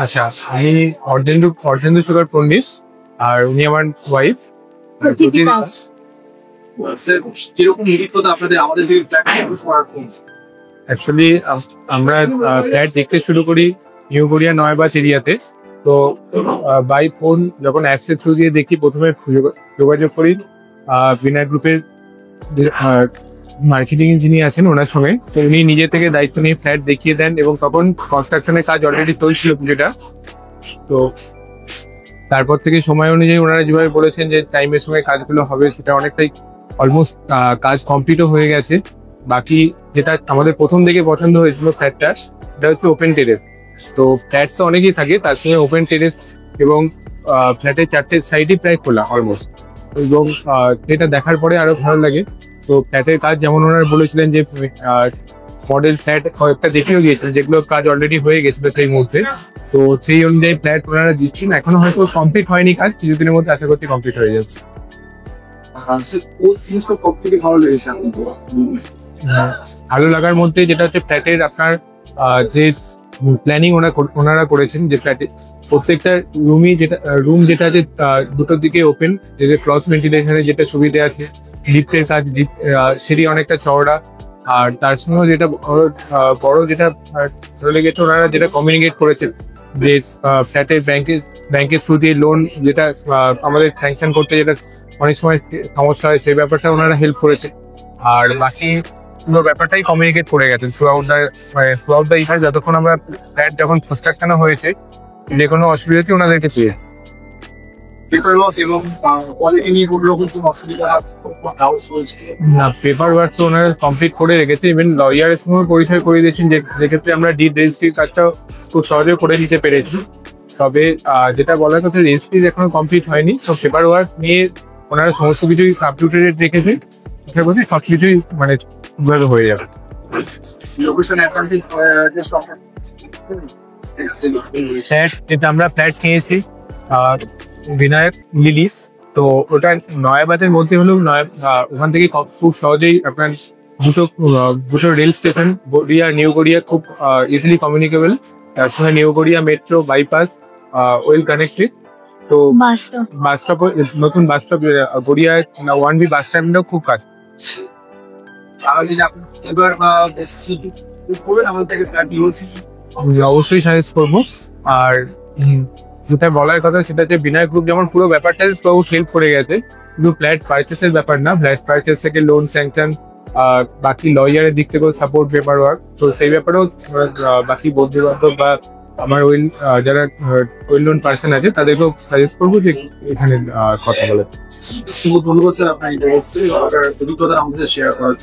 আচ্ছা, আমি অর্ধেন্দু সুগার পন্ডিত, আর উনি আমার ওয়াইফ। প্রতীতি দাস। কিরকম অভিজ্ঞতা আপনাদের আমাদের দিকে অ্যাকচুয়ালি আমরা ফ্ল্যাট দেখতে শুরু করি নিউ গড়িয়া নয়বাদ এরিয়াতে। তো বাই ফোন যখন অ্যাপসের থ্রু দিয়ে দেখি, প্রথমে যোগাযোগ করি বিনায়ক গ্রুপের মার্কেটিং যিনি আছেন ওনার সঙ্গে। তো উনি নিজে থেকে দায়িত্ব নিয়ে ফ্ল্যাট দেখিয়ে দেন, এবং তখন কনস্ট্রাকশনের কাজ অলরেডি চলছিল কিছুটা। তো তারপর থেকে সময় অনুযায়ী ওনারা যেভাবে বলেছেন যে টাইমের সঙ্গে কাজগুলো হবে, সেটা অনেকটাই অলমোস্ট কাজ কমপ্লিটও হয়ে গেছে। বাকি যেটা আমাদের প্রথম দিকে পছন্দ হয়েছিল ফ্ল্যাটটা, সেটা হচ্ছে ওপেন টেরেস। তো ফ্ল্যাট তো অনেকেই থাকে, তার সঙ্গে ওপেন টেরেস এবং ফ্ল্যাটের চারটে সাইডই প্রায় খোলা অলমোস্ট, এবং সেটা দেখার পরে আরো ভালো লাগে। তো ফ্ল্যাটের কাজ যেমন ওনারা বলেছিলেন যে মডেল ফ্ল্যাট কয়েকটা দেখেও গিয়েছিলেন, যেগুলো কাজ অলরেডি হয়ে গেছিল সেই মুহূর্তে। তো সেই অনুযায়ী ফ্ল্যাট ওনারা দিচ্ছেন। এখনো হয়তো কমপ্লিট হয়নি কাজ, কিছুদিনের মধ্যে আশা করছি কমপ্লিট হয়ে যাচ্ছে। ভালো লাগার মধ্যে যেটা হচ্ছে ফ্ল্যাটের আপনার যে প্ল্যানিং ওনারা করেছেন, যে ফ্ল্যাটে প্রত্যেকটা রুম যেটা আছে দুটোর দিকে ওপেন, যেটা ক্রস ভেন্টিলেশনের যেটা সুবিধা আছে, লিফটের কাজ, সিঁড়ি অনেকটা চওড়া। আর তার সঙ্গে যেটা বড় যেটা লেগেছে, ওনারা যেটা কমিউনিকেট করেছেন যে ফ্ল্যাটের ব্যাংকের থ্রু দিয়ে লোন যেটা আমাদের স্যাংশন করতে যেটা অনেক সময় সমস্যা হয়, সেই ব্যাপারটা ওনারা হেল্প করেছে। আর বাকি পুরো ব্যাপারটাই কমিউনিকেট করে গেছেন থ্রু আউট দ্য ইয়ার। যতক্ষণ আমরা ফ্ল্যাট যখন কনস্ট্রাকশন হয়েছে, যে কোনো অসুবিধাতেই ওনাদেরকে পেয়ে না, পেপার ওয়ার্ক তো ওনারা কমপ্লিট করে রেখেছে। ইভেন লয়ারের সঙ্গে পরিচয় করে দিয়েছেন, যেক্ষেত্রে আমরা ডিড রেজিস্ট্রির কাজটাও খুব সহজে করে দিতে পেরেছি। তবে যেটা বলার কথা, রেজিস্ট্রি এখনো কমপ্লিট হয়নি। তো পেপার ওয়ার্ক নিয়ে ওনারা সমস্ত কিছুই আপডেটেড রেখেছেন। আশা করছি সবকিছুই মানে ঠিকভাবে হয়ে যাবে। যেটা আমরা ফ্ল্যাট কিনেছি বিনায়ক লিলিস, তো ওটা নয়াবাদের মধ্যে হলেও ওখান থেকে খুব সহজেই আপনার দুটো rail station, Garia new Garia খুব ইজিলি কমিউনিকেবল। তার সঙ্গে new Garia metro bypass well connected. তো বাস স্টপ, নতুন বাস স্টপ গড়িয়া 1B বাস স্ট্যান্ডও খুব কাছে। অবশ্যই সাজেস্ট করবো। আর যেটা বলার কথা, সেটা হচ্ছে বিনায়ক গ্রুপ যেমন পুরো ব্যাপারটা হেল্প করে গেছে, শুধু ফ্ল্যাট পারচেসের ব্যাপার না, ফ্ল্যাট পারচেস থেকে লোন স্যাংশন, বাকি লয়ারের দিক থেকেও সাপোর্ট, পেপার ওয়ার্ক। তো সেই ব্যাপারেও বাকি বন্ধু বান্ধব বা আমার যারা ওয়েল নোন পার্সন আছে, তাদেরকেও সাজেস্ট করবো যে এখানে কথা বলে। ধন্যবাদ স্যার, আপনার অভিজ্ঞতা আমাদের শেয়ার করার।